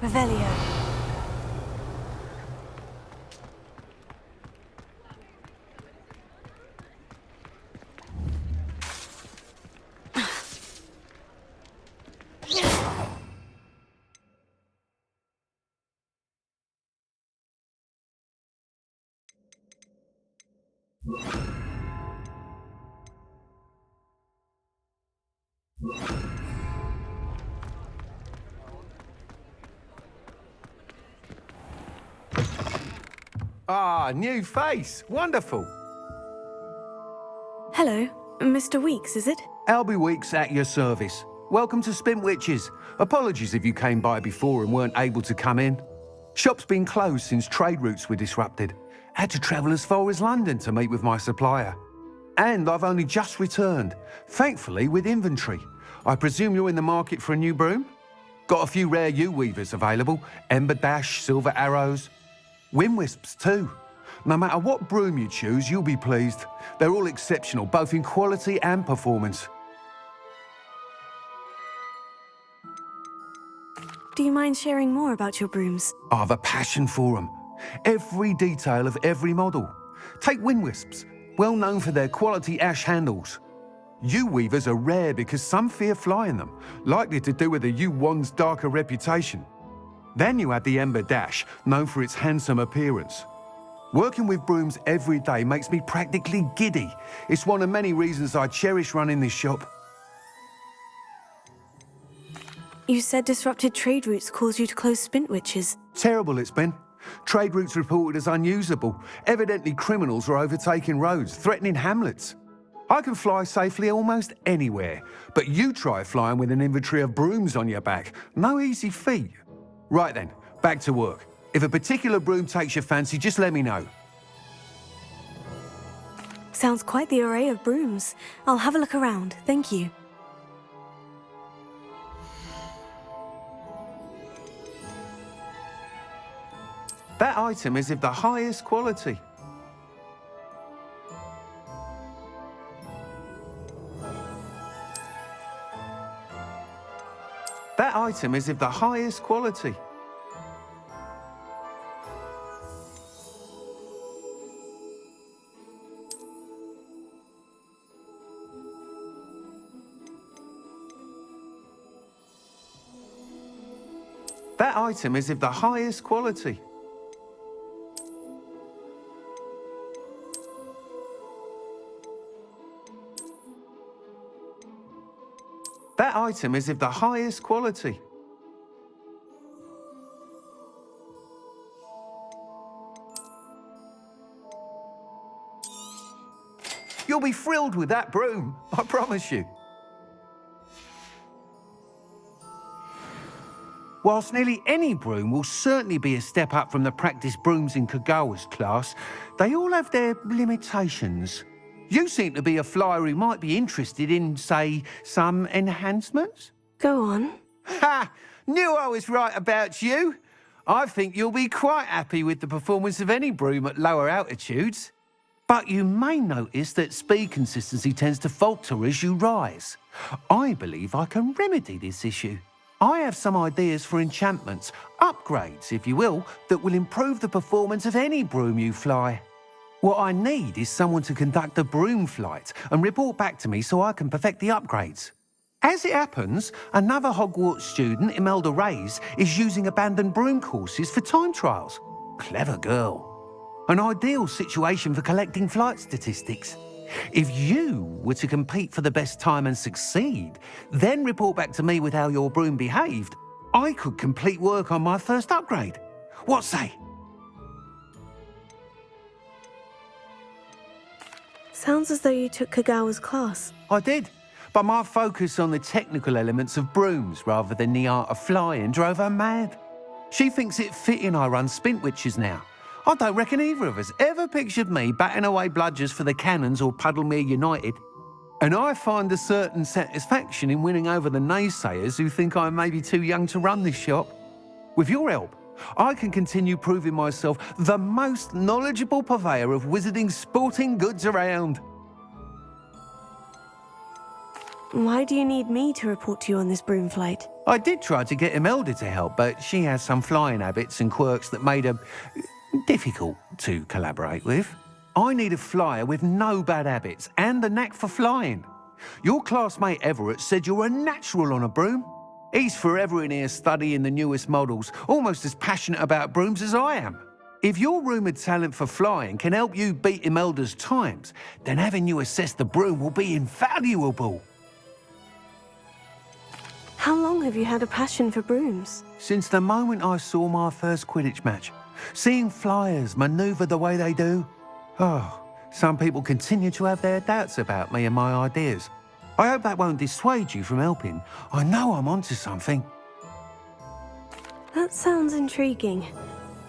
Revelio. Ah, new face. Wonderful. Hello, Mr. Weeks, is it? Albie Weeks at your service. Welcome to Spintwitches. Apologies if you came by before and weren't able to come in. Shop's been closed since trade routes were disrupted. Had to travel as far as London to meet with my supplier. And I've only just returned, thankfully with inventory. I presume you're in the market for a new broom? Got a few rare U-weavers available. Ember Dash, Silver Arrows. Wind Wisps too. No matter what broom you choose, you'll be pleased. They're all exceptional, both in quality and performance. Do you mind sharing more about your brooms? I've a passion for them. Every detail of every model. Take Wind Wisps, well known for their quality ash handles. U-weavers are rare because some fear flying them, likely to do with the U-wand's darker reputation. Then you have the Ember Dash, known for its handsome appearance. Working with brooms every day makes me practically giddy. It's one of many reasons I cherish running this shop. You said disrupted trade routes caused you to close Spintwitches. Terrible it's been. Trade routes reported as unusable. Evidently criminals are overtaking roads, threatening hamlets. I can fly safely almost anywhere, but you try flying with an inventory of brooms on your back. No easy feat. Right then, back to work. If a particular broom takes your fancy, just let me know. Sounds quite the array of brooms. I'll have a look around, thank you. That item is of the highest quality. That item is of the highest quality. That item is of the highest quality. That item is of the highest quality. You'll be thrilled with that broom, I promise you. Whilst nearly any broom will certainly be a step up from the practice brooms in Kagawa's class, they all have their limitations. You seem to be a flyer who might be interested in, say, some enhancements? Go on. Ha! Knew I was right about you. I think you'll be quite happy with the performance of any broom at lower altitudes. But you may notice that speed consistency tends to falter as you rise. I believe I can remedy this issue. I have some ideas for enchantments, upgrades, if you will, that will improve the performance of any broom you fly. What I need is someone to conduct a broom flight and report back to me so I can perfect the upgrades. As it happens, another Hogwarts student, Imelda Reyes, is using abandoned broom courses for time trials. Clever girl. An ideal situation for collecting flight statistics. If you were to compete for the best time and succeed, then report back to me with how your broom behaved, I could complete work on my first upgrade. What say? Sounds as though you took Kagawa's class. I did, but my focus on the technical elements of brooms rather than the art of flying drove her mad. She thinks it fitting I run Spintwitches now. I don't reckon either of us ever pictured me batting away bludgers for the Cannons or Puddlemere United. And I find a certain satisfaction in winning over the naysayers who think I may be too young to run this shop. With your help, I can continue proving myself the most knowledgeable purveyor of wizarding sporting goods around. Why do you need me to report to you on this broom flight? I did try to get Imelda to help, but she has some flying habits and quirks that made her difficult to collaborate with. I need a flyer with no bad habits and a knack for flying. Your classmate Everett said you're a natural on a broom. He's forever in here studying the newest models, almost as passionate about brooms as I am. If your rumoured talent for flying can help you beat Imelda's times, then having you assess the broom will be invaluable. How long have you had a passion for brooms? Since the moment I saw my first Quidditch match, seeing flyers manoeuvre the way they do. Oh, some people continue to have their doubts about me and my ideas. I hope that won't dissuade you from helping. I know I'm onto something. That sounds intriguing.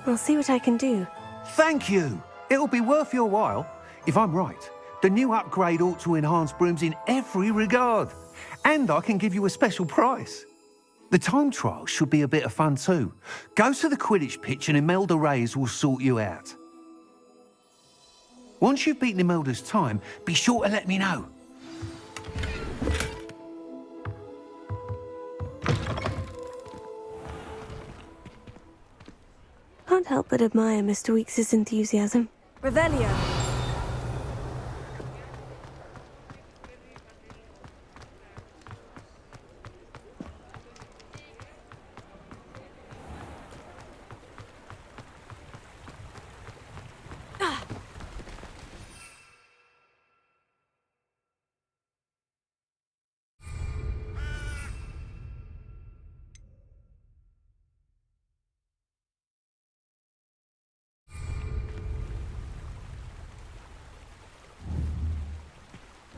I'll see what I can do. Thank you. It'll be worth your while. If I'm right, the new upgrade ought to enhance brooms in every regard. And I can give you a special price. The time trial should be a bit of fun too. Go to the Quidditch pitch and Imelda Reyes will sort you out. Once you've beaten Imelda's time, be sure to let me know. Can't help but admire Mr. Weekes' enthusiasm. Revelio!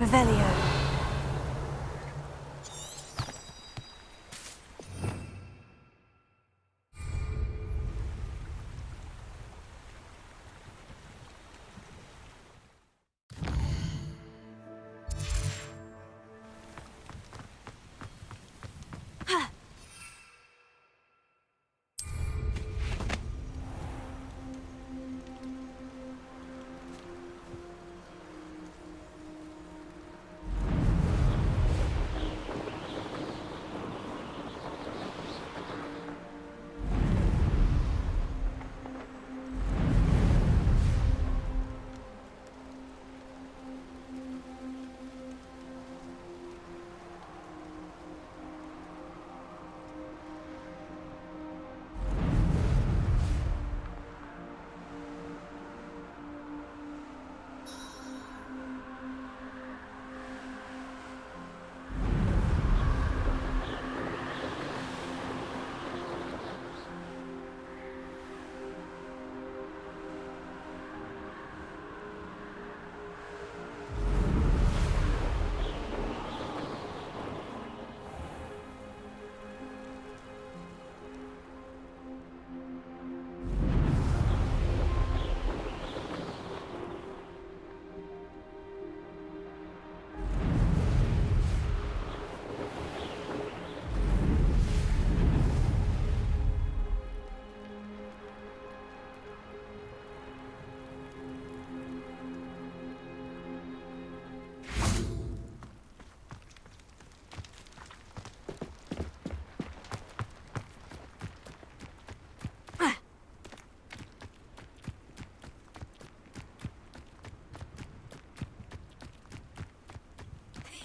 Revelio.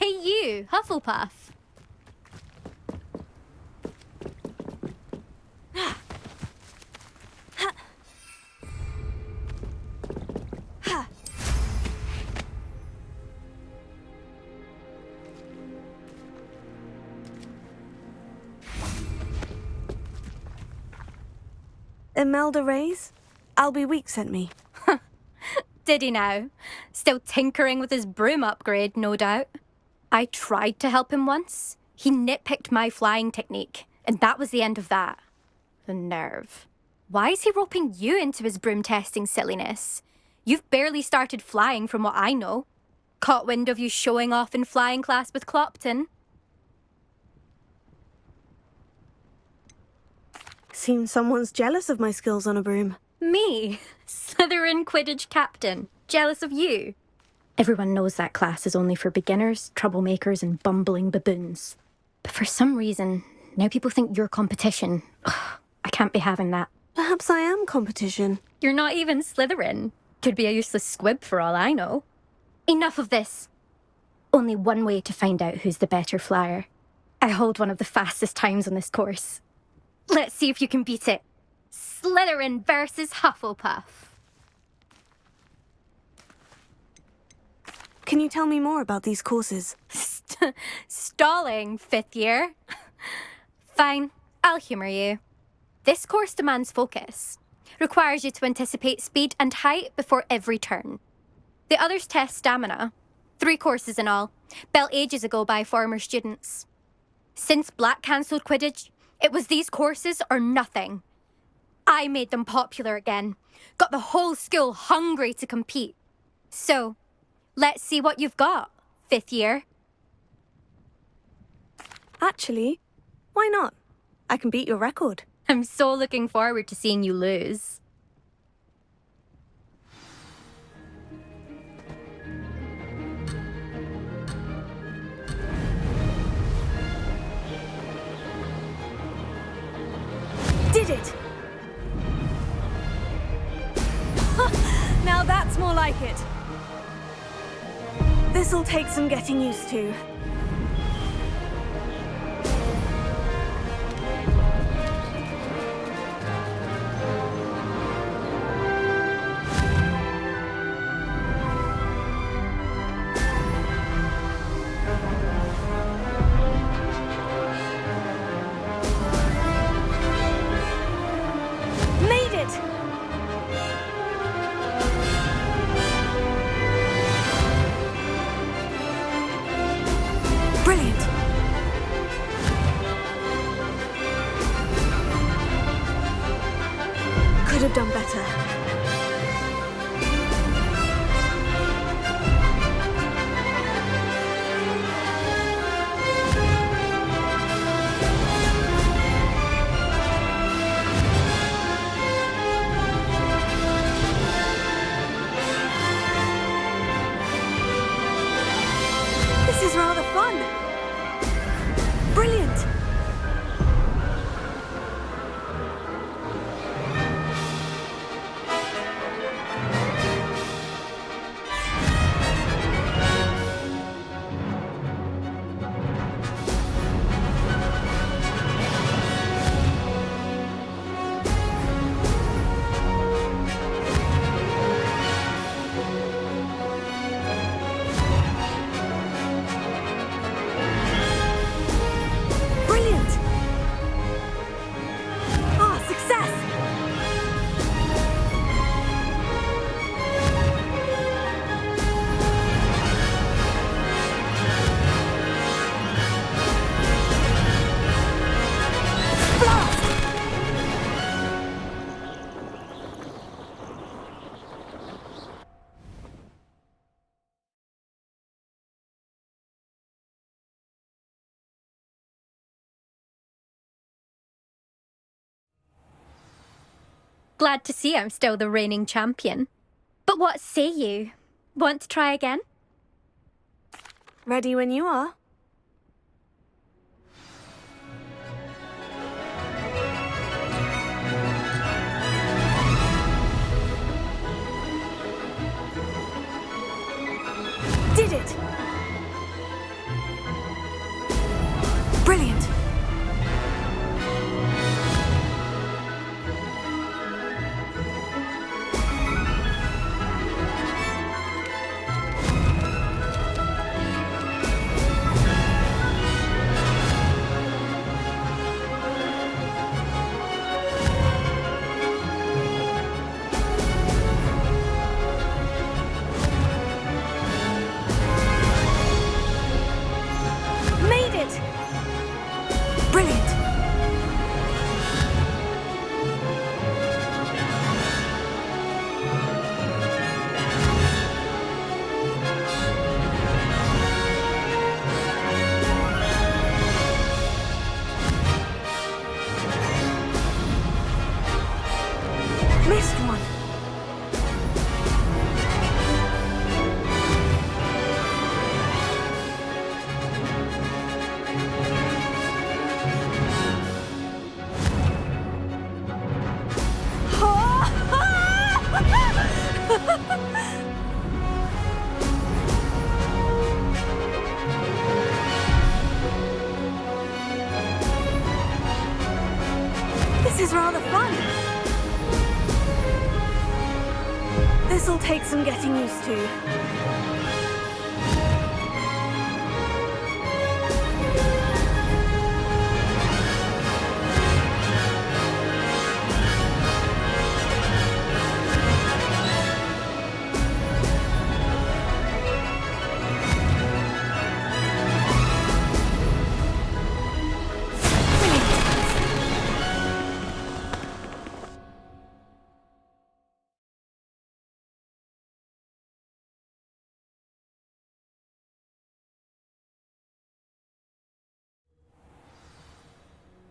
Hey you, Hufflepuff. Imelda Reyes? Albie Weeks sent me. Did he now? Still tinkering with his broom upgrade, no doubt. I tried to help him once. He nitpicked my flying technique, and that was the end of that. The nerve. Why is he roping you into his broom testing silliness? You've barely started flying from what I know. Caught wind of you showing off in flying class with Clopton. Seems someone's jealous of my skills on a broom. Me? Slytherin Quidditch captain. Jealous of you? Everyone knows that class is only for beginners, troublemakers, and bumbling baboons. But for some reason, now people think you're competition. Ugh, I can't be having that. Perhaps I am competition. You're not even Slytherin. Could be a useless squib for all I know. Enough of this. Only one way to find out who's the better flyer. I hold one of the fastest times on this course. Let's see if you can beat it. Slytherin versus Hufflepuff. Can you tell me more about these courses? Stalling, 5th year? Fine, I'll humour you. This course demands focus. Requires you to anticipate speed and height before every turn. The others test stamina. 3 courses in all, built ages ago by former students. Since Black cancelled Quidditch, it was these courses or nothing. I made them popular again. Got the whole school hungry to compete. So, let's see what you've got, 5th year. Actually, why not? I can beat your record. I'm so looking forward to seeing you lose. Did it! Now that's more like it. This'll take some getting used to. Made it! Brilliant! Could have done better. This is rather fun. Brilliant! Brilliant! Ah, success! Blast! Glad to see I'm still the reigning champion. But what say you? Want to try again? Ready when you are. Did it! Brilliant! missed one. This is rather fun. This'll take some getting used to.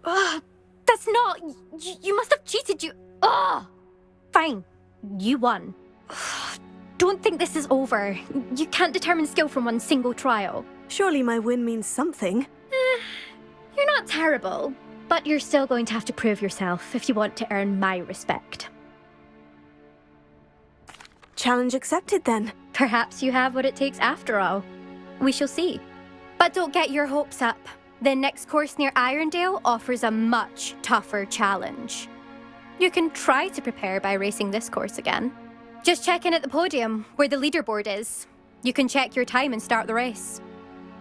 Ugh, that's not... You must have cheated, you... Ugh! Fine. You won. Ugh, don't think this is over. You can't determine skill from one single trial. Surely my win means something. You're not terrible, but you're still going to have to prove yourself if you want to earn my respect. Challenge accepted then. Perhaps you have what it takes after all. We shall see. But don't get your hopes up. The next course near Irondale offers a much tougher challenge. You can try to prepare by racing this course again. Just check in at the podium, where the leaderboard is. You can check your time and start the race.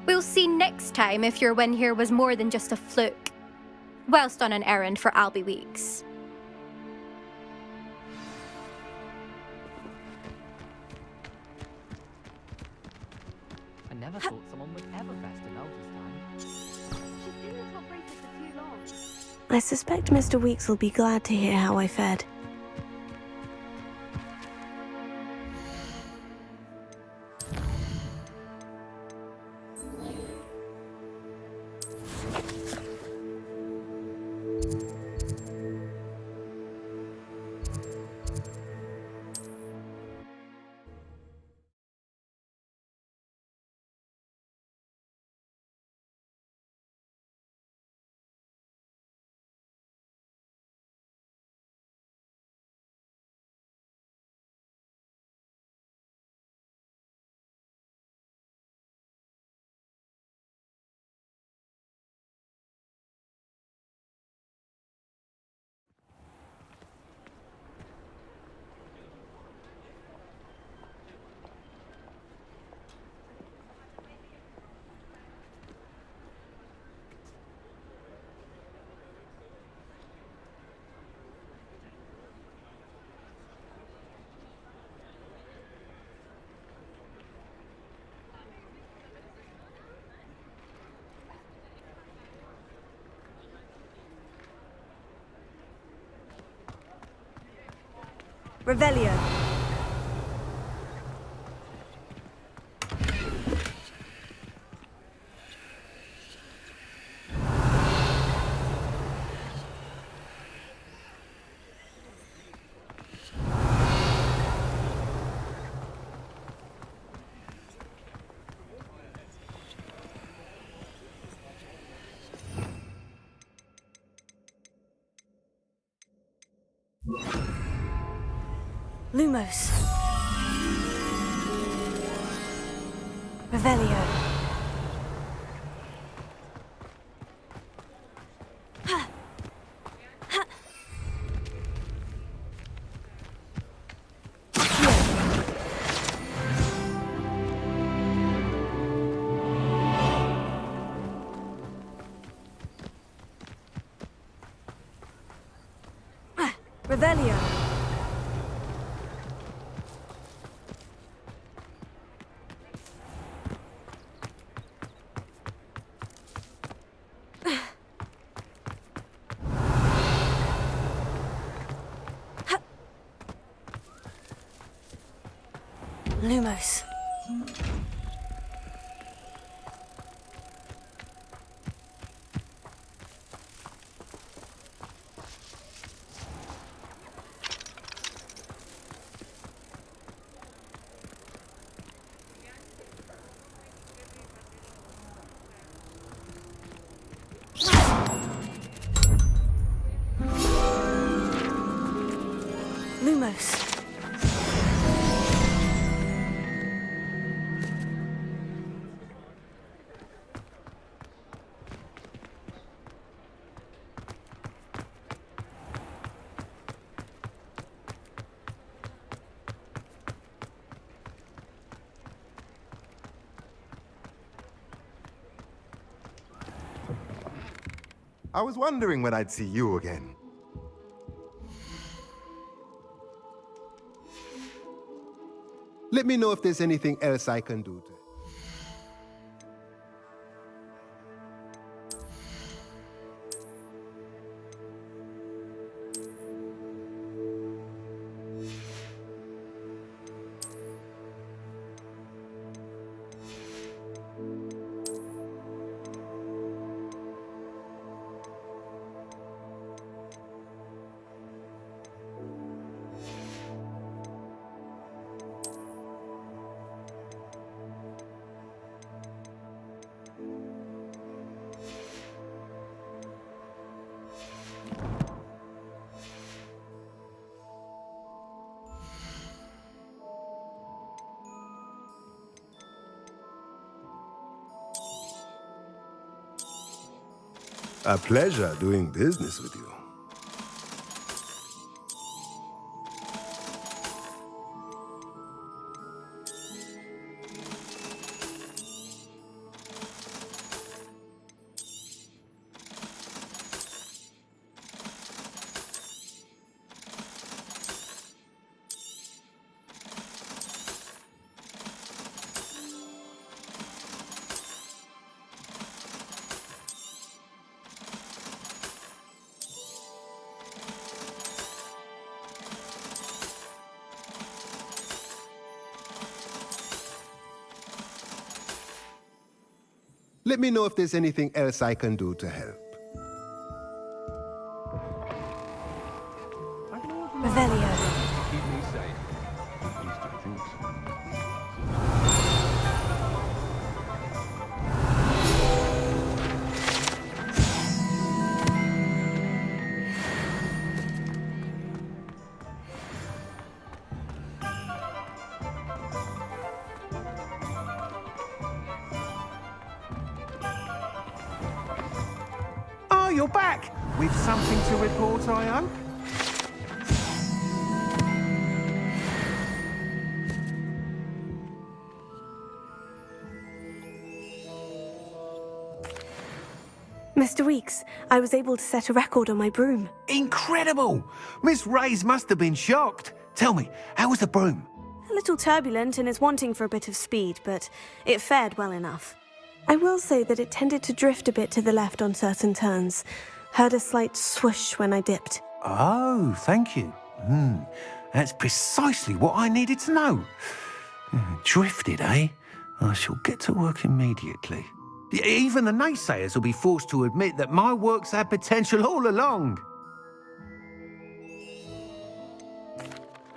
We'll see next time if your win here was more than just a fluke, whilst on an errand for Albie Weeks. I never thought someone would ever rest an eldest time. She's been in the top races for too long. I suspect Mr. Weeks will be glad to hear how I fared. Revelio. Lumos. Revelio. Revelio. Lumos. Lumos. I was wondering when I'd see you again. Let me know if there's anything else I can do to... A pleasure doing business with you. Let me know if there's anything else I can do to help. Revelio. Keep me safe. These two things. Oh, you're back! With something to report, I hope? Mr. Weeks, I was able to set a record on my broom. Incredible! Miss Reyes must have been shocked. Tell me, how was the broom? A little turbulent and is wanting for a bit of speed, but it fared well enough. I will say that it tended to drift a bit to the left on certain turns. Heard a slight swoosh when I dipped. Oh, thank you. That's precisely what I needed to know. Drifted, eh? I shall get to work immediately. Even the naysayers will be forced to admit that my work's had potential all along.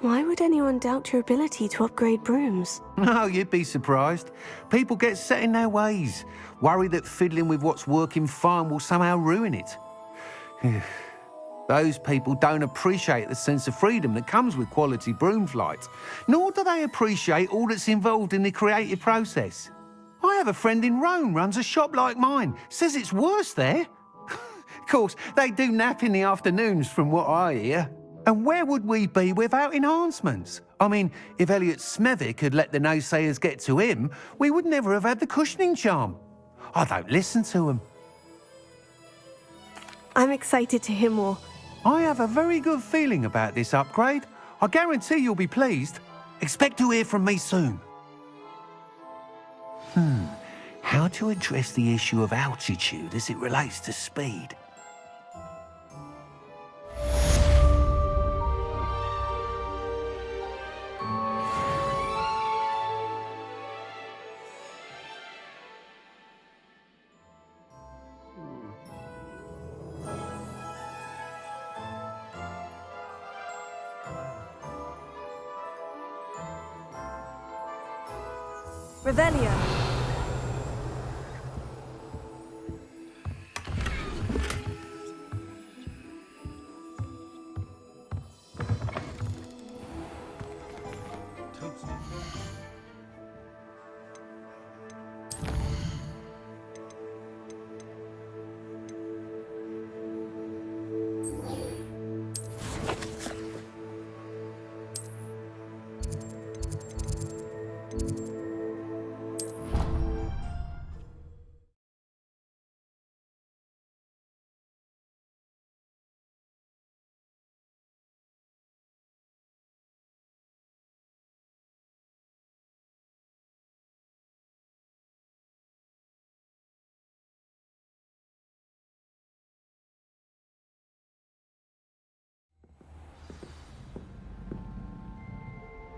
Why would anyone doubt your ability to upgrade brooms? No, you'd be surprised. People get set in their ways, worry that fiddling with what's working fine will somehow ruin it. Those people don't appreciate the sense of freedom that comes with quality broom flight, nor do they appreciate all that's involved in the creative process. I have a friend in Rome runs a shop like mine, says it's worse there. Of course, they do nap in the afternoons from what I hear. And where would we be without enhancements? I mean, if Elliot Smethwick had let the naysayers get to him, we would never have had the cushioning charm. I don't listen to them. I'm excited to hear more. I have a very good feeling about this upgrade. I guarantee you'll be pleased. Expect to hear from me soon. How to address the issue of altitude as it relates to speed? Revelio.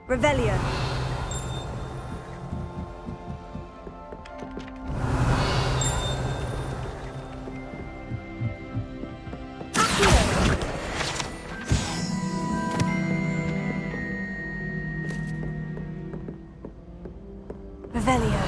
Revelio. Revelio.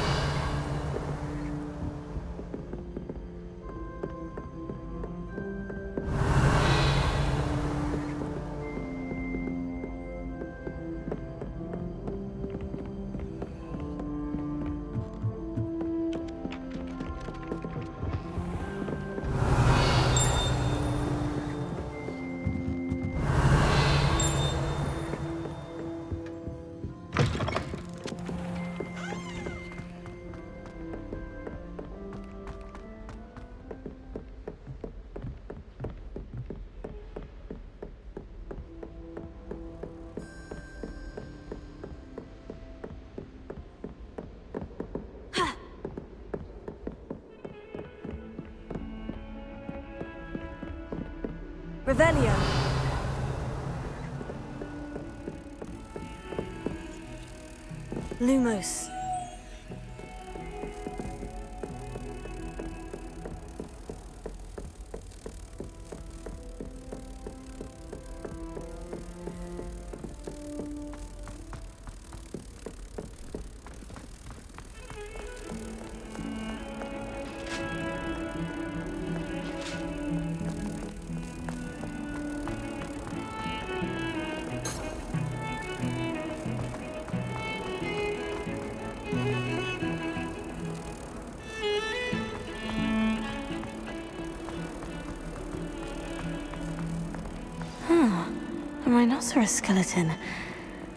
Revelio. Lumos. A rhinoceros skeleton.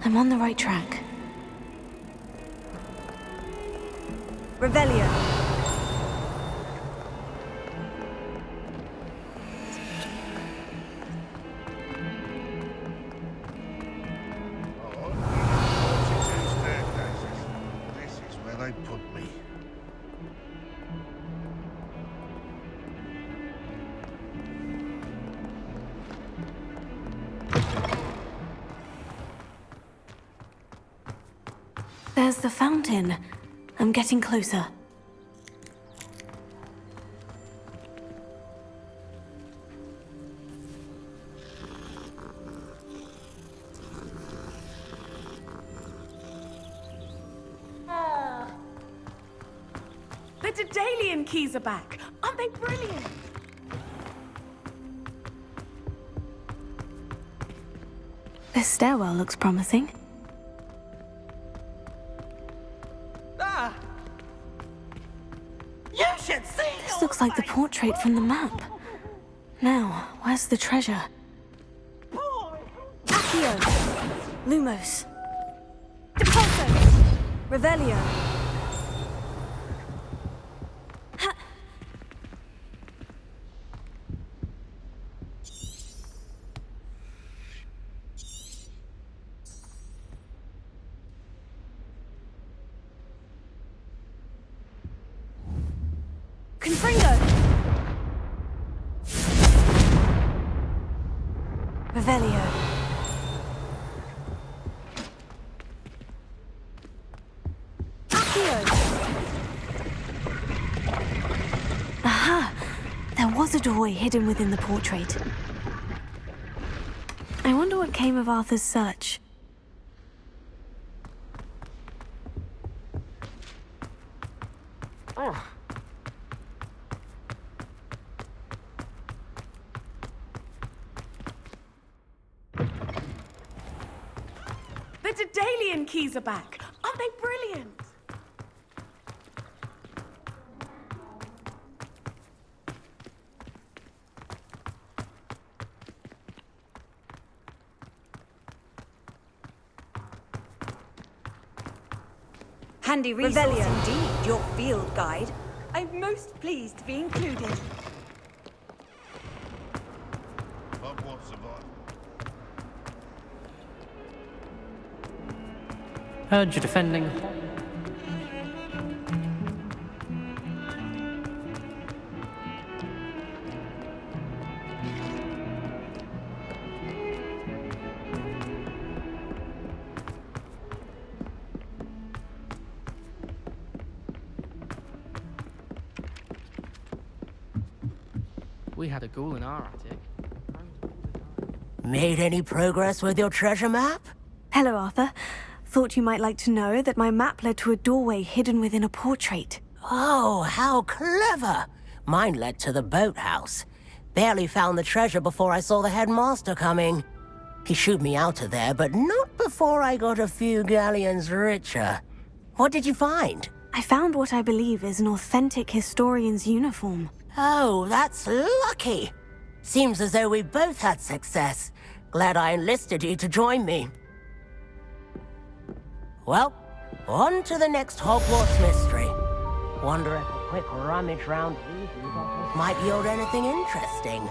I'm on the right track. Revelio. This is where they put me. There's the fountain. I'm getting closer. The Daedalian keys are back. Aren't they brilliant? This stairwell looks promising. You should see. This looks like the portrait from the map. Now, where's the treasure? Accio. Lumos. Depulso. Revelio. Confringo! Revelio. Accio! Aha! There was a doorway hidden within the portrait. I wonder what came of Arthur's search. The Daedalian keys are back. Aren't they brilliant? Handy resource indeed, your field guide. I'm most pleased to be included. Hogwarts survived. Heard you defending. We had a ghoul in our attic. Made any progress with your treasure map? Hello, Arthur. Thought you might like to know that my map led to a doorway hidden within a portrait. Oh, how clever! Mine led to the boathouse. Barely found the treasure before I saw the headmaster coming. He shooed me out of there, but not before I got a few galleons richer. What did you find? I found what I believe is an authentic historian's uniform. Oh, that's lucky. Seems as though we both had success. Glad I enlisted you to join me. Well, on to the next Hogwarts mystery. Wonder if a quick rummage round these bottles might yield anything interesting.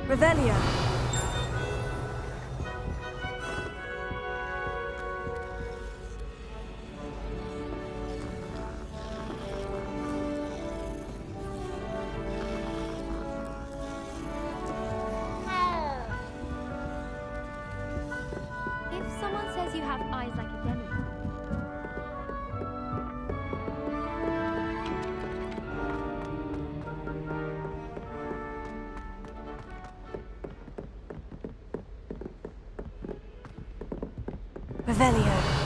Revelio. If someone says you have eyes like a demigod, Revelio.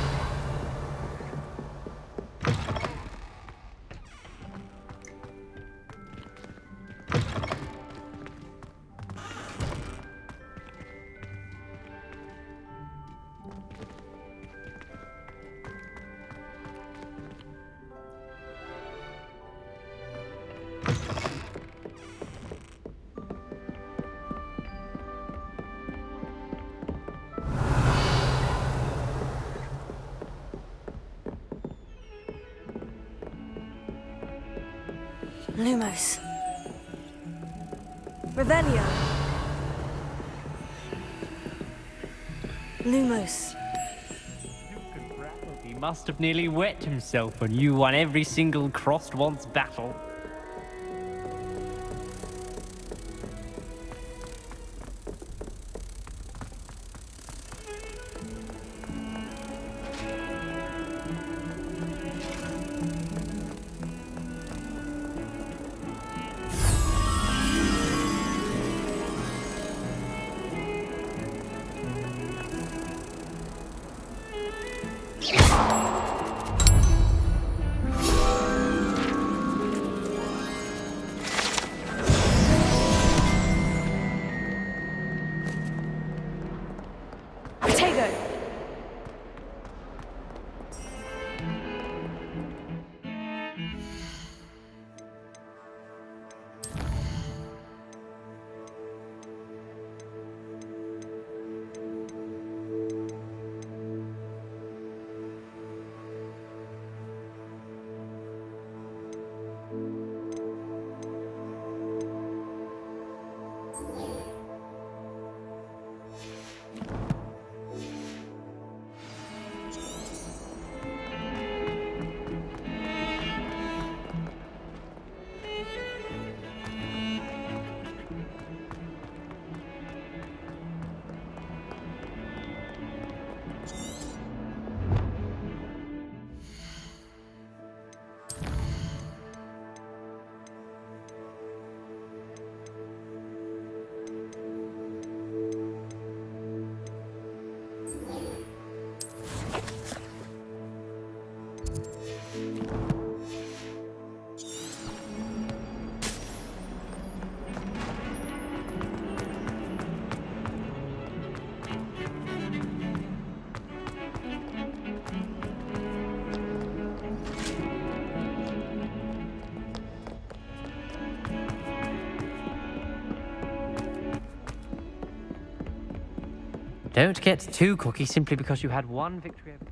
Lumos. Revelio. Lumos. He must have nearly wet himself when you won every single crossed once battle. Don't get too cocky simply because you had one victory over...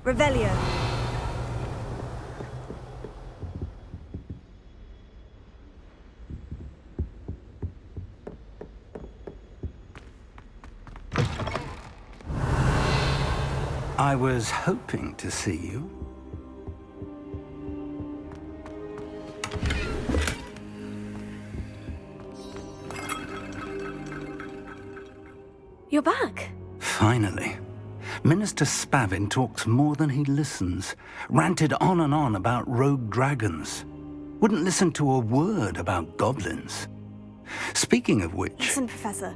Revelio. I was hoping to see you. You're back. Finally. Minister Spavin talks more than he listens. Ranted on and on about rogue dragons. Wouldn't listen to a word about goblins. Speaking of which... Listen, Professor.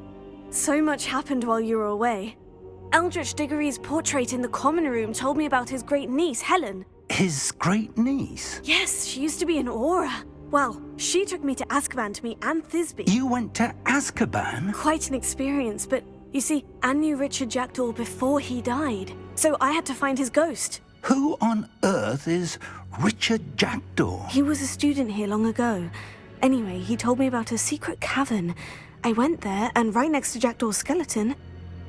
So much happened while you were away. Eldritch Diggory's portrait in the common room told me about his great niece, Helen. His great niece? Yes, she used to be an Aura. Well, she took me to Azkaban to meet Anne Thisbe. You went to Azkaban? Quite an experience, but you see, Anne knew Richard Jackdaw before he died. So I had to find his ghost. Who on earth is Richard Jackdaw? He was a student here long ago. Anyway, he told me about a secret cavern. I went there, and right next to Jackdaw's skeleton,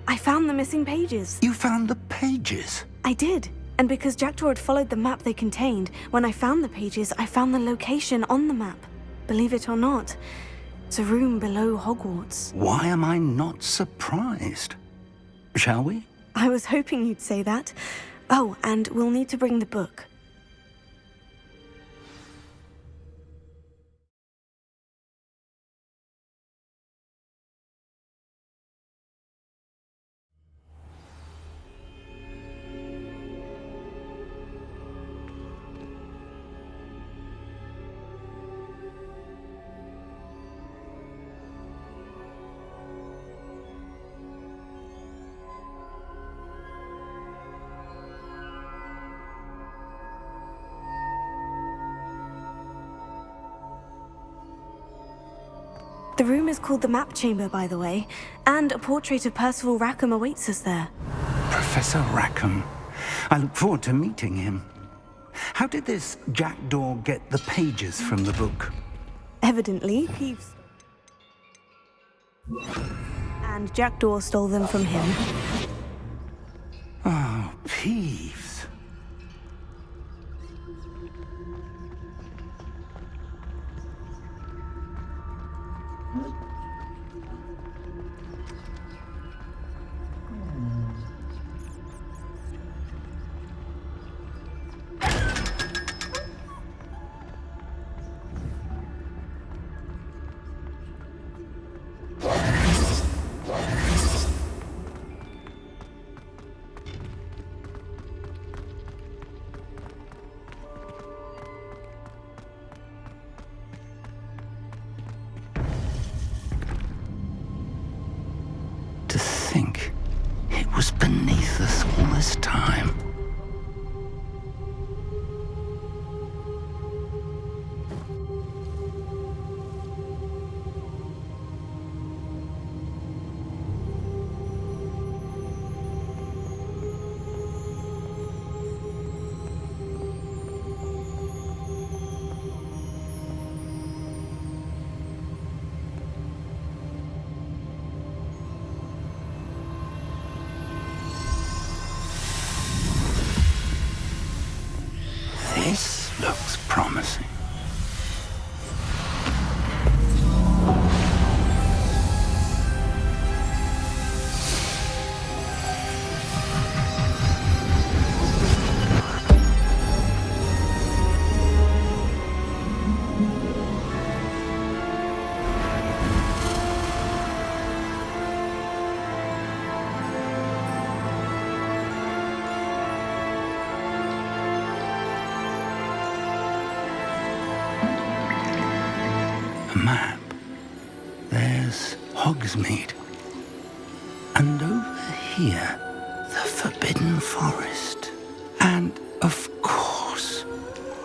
I found the missing pages. You found the pages? I did. And because Jackdaw had followed the map they contained, when I found the pages, I found the location on the map. Believe it or not, it's a room below Hogwarts. Why am I not surprised? Shall we? I was hoping you'd say that. Oh, and we'll need to bring the book. The room is called the Map Chamber, by the way, and a portrait of Percival Rackham awaits us there. Professor Rackham. I look forward to meeting him. How did this Jackdaw get the pages from the book? Evidently, Peeves. And Jackdaw stole them from him. Oh, Peeves. To think it was beneath us all this time. This looks promising. Map. There's Hogsmeade. And over here, the Forbidden Forest. And, of course,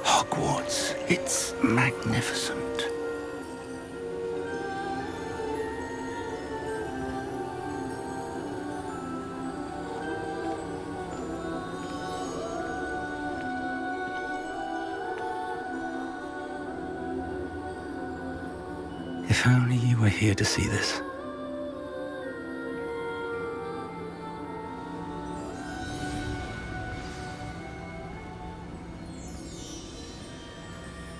Hogwarts. It's magnificent. If only you were here to see this.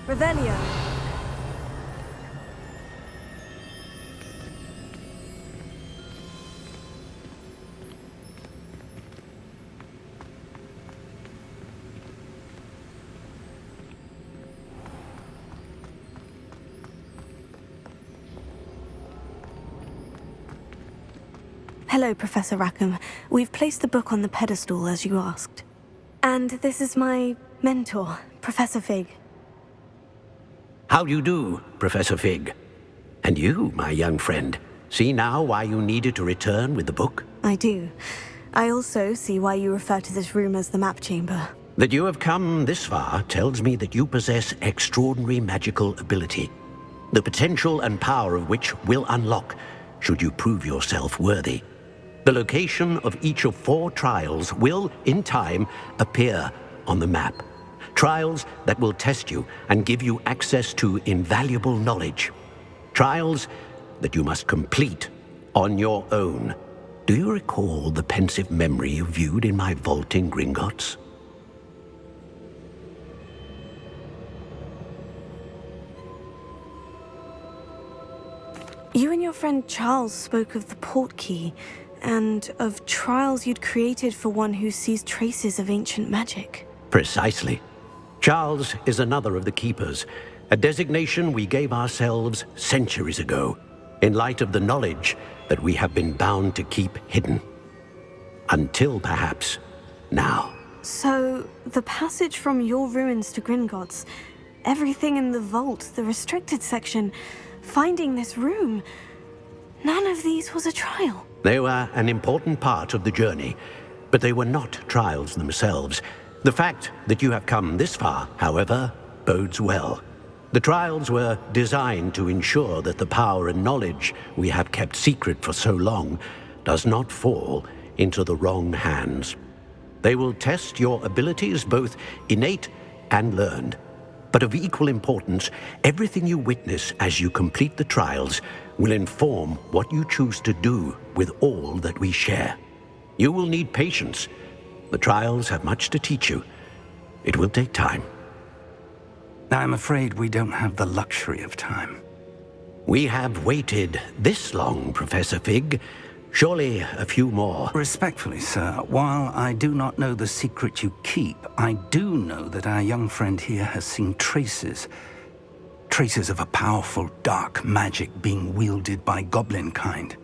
Revelio. Hello, Professor Rackham. We've placed the book on the pedestal as you asked. And this is my mentor, Professor Fig. How do you do, Professor Fig? And you, my young friend, see now why you needed to return with the book? I do. I also see why you refer to this room as the map chamber. That you have come this far tells me that you possess extraordinary magical ability, the potential and power of which will unlock should you prove yourself worthy. The location of each of 4 trials will, in time, appear on the map. Trials that will test you and give you access to invaluable knowledge. Trials that you must complete on your own. Do you recall the pensive memory you viewed in my vault in Gringotts? You and your friend Charles spoke of the portkey, and of trials you'd created for one who sees traces of ancient magic. Precisely. Charles is another of the Keepers, a designation we gave ourselves centuries ago, in light of the knowledge that we have been bound to keep hidden. Until, perhaps, now. So, the passage from your ruins to Gringotts, everything in the vault, the restricted section, finding this room, none of these was a trial. They were an important part of the journey, but they were not trials themselves. The fact that you have come this far, however, bodes well. The trials were designed to ensure that the power and knowledge we have kept secret for so long does not fall into the wrong hands. They will test your abilities, both innate and learned. But of equal importance, everything you witness as you complete the trials will inform what you choose to do with all that we share. You will need patience. The trials have much to teach you. It will take time. I'm afraid we don't have the luxury of time. We have waited this long, Professor Fig. Surely a few more. Respectfully, sir, while I do not know the secret you keep, I do know that our young friend here has seen traces of a powerful dark magic being wielded by goblin kind.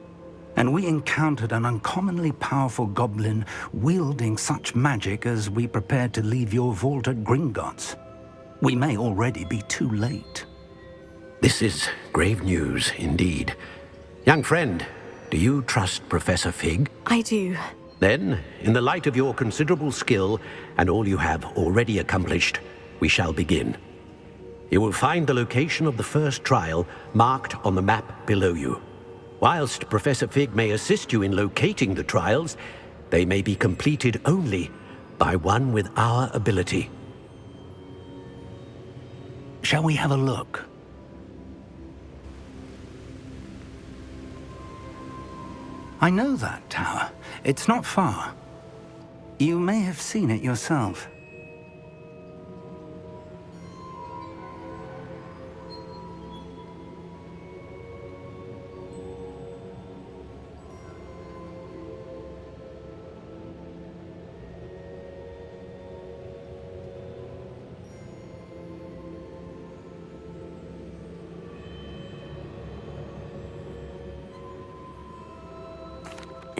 And we encountered an uncommonly powerful goblin wielding such magic as we prepared to leave your vault at Gringotts. We may already be too late. This is grave news indeed. Young friend, do you trust Professor Fig? I do. Then, in the light of your considerable skill and all you have already accomplished, we shall begin. You will find the location of the first trial marked on the map below you. Whilst Professor Fig may assist you in locating the trials, they may be completed only by one with our ability. Shall we have a look? I know that tower. It's not far. You may have seen it yourself.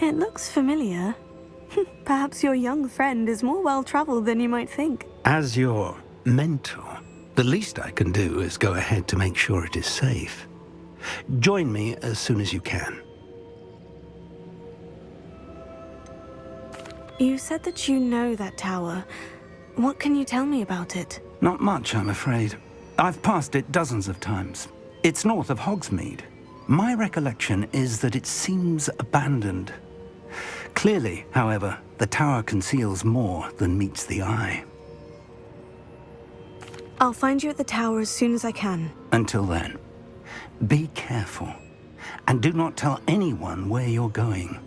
It looks familiar. Perhaps your young friend is more well-traveled than you might think. As your mentor, the least I can do is go ahead to make sure it is safe. Join me as soon as you can. You said that you know that tower. What can you tell me about it? Not much, I'm afraid. I've passed it dozens of times. It's north of Hogsmeade. My recollection is that it seems abandoned. Clearly, however, the tower conceals more than meets the eye. I'll find you at the tower as soon as I can. Until then, Be careful, and do not tell anyone where you're going.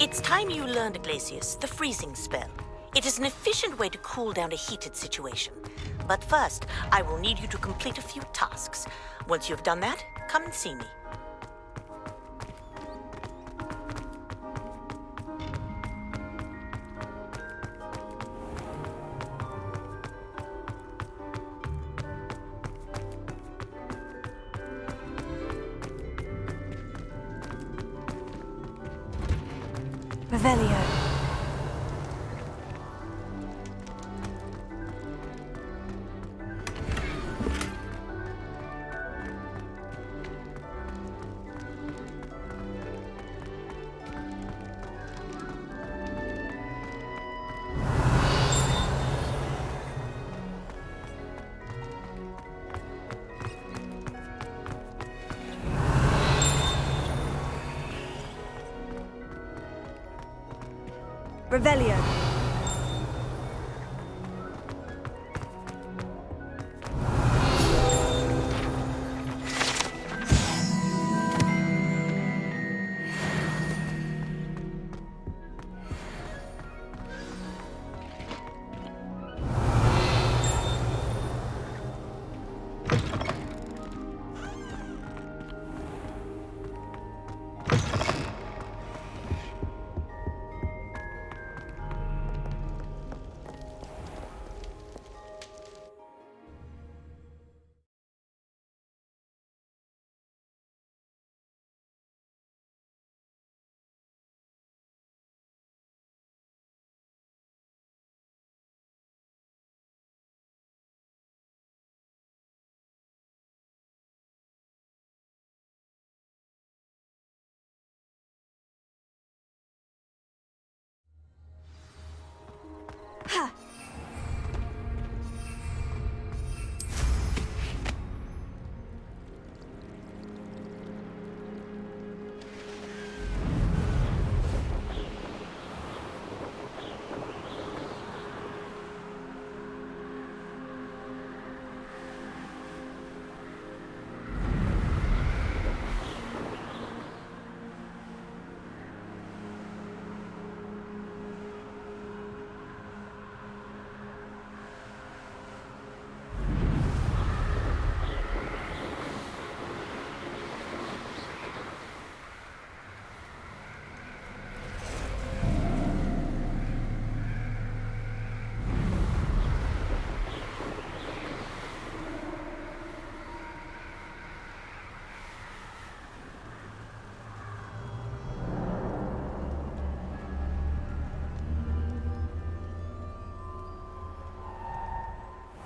It's time you learned, Glacius, the freezing spell. It is an efficient way to cool down a heated situation. But first, I will need you to complete a few tasks. Once you've done that, come and see me. Revelio. Revelio. Ha!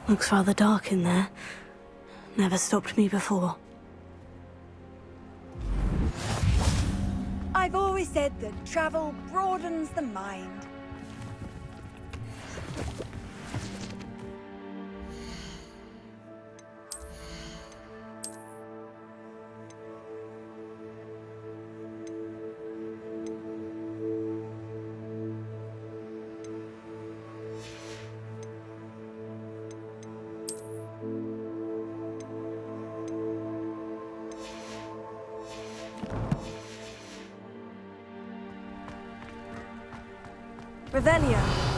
Looks rather dark in there. Never stopped me before. I've always said that travel broadens the mind. Revelio.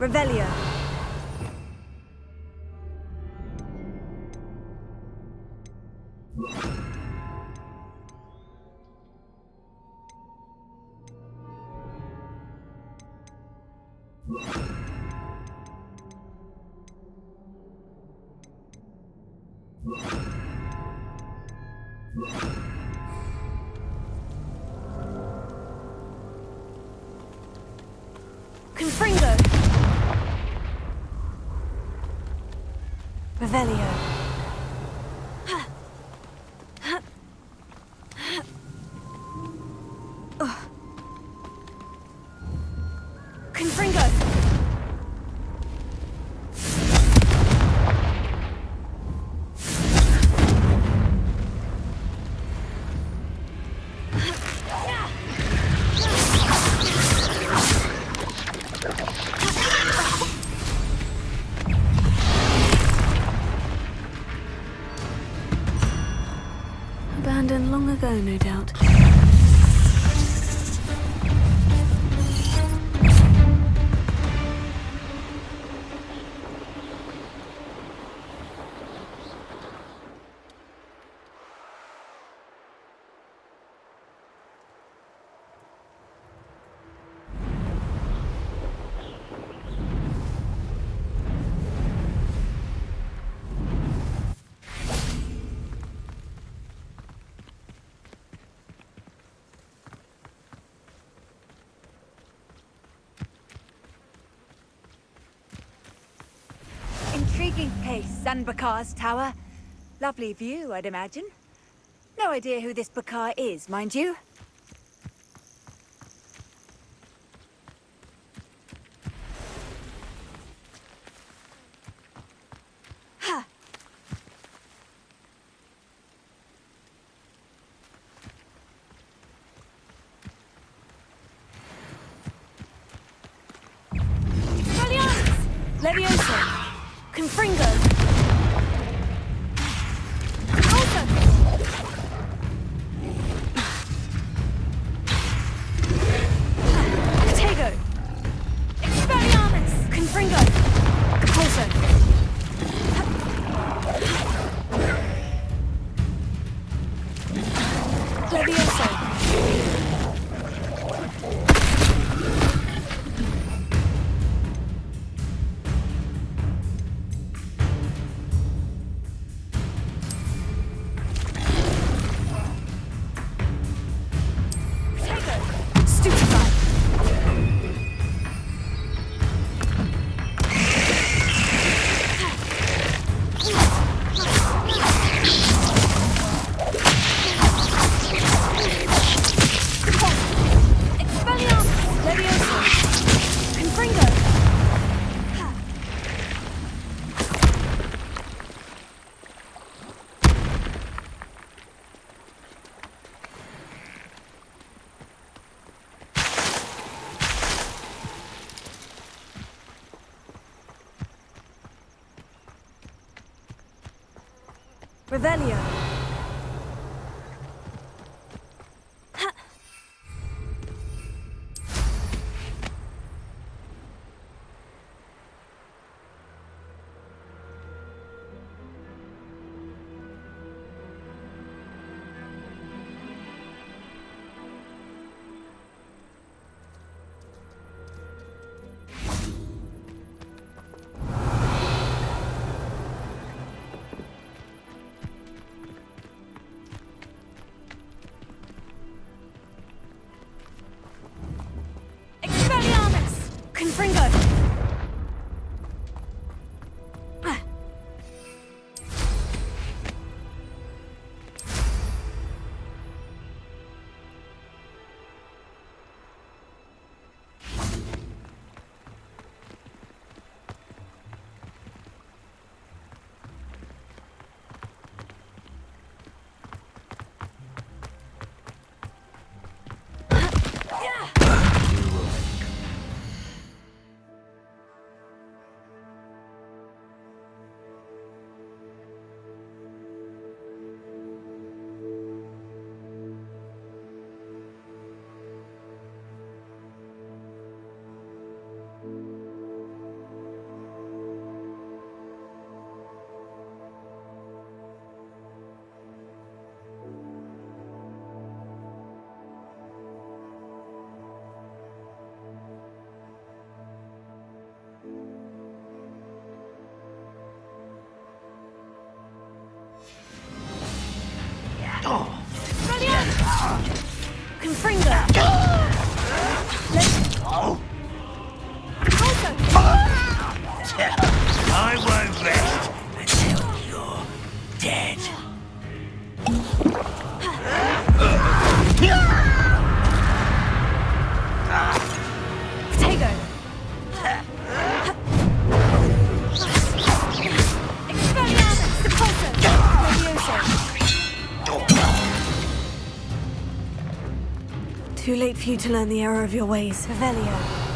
Revelio. Confringo. Revelio. Confringo. Abandoned long ago, no doubt. Intriguing place, Sanbakar's tower. Lovely view, I'd imagine. No idea who this Bakar is, mind you. Ha! Levioso. Confringo. Protego. Expelliarmus. Confringo. Capulso. Levioso. Revelio. Confringo! Confringo! I won't rest until you're dead. Potato! Expelliarmus! Sepulso! Levioso! Too late for you to learn the error of your ways, Revelio.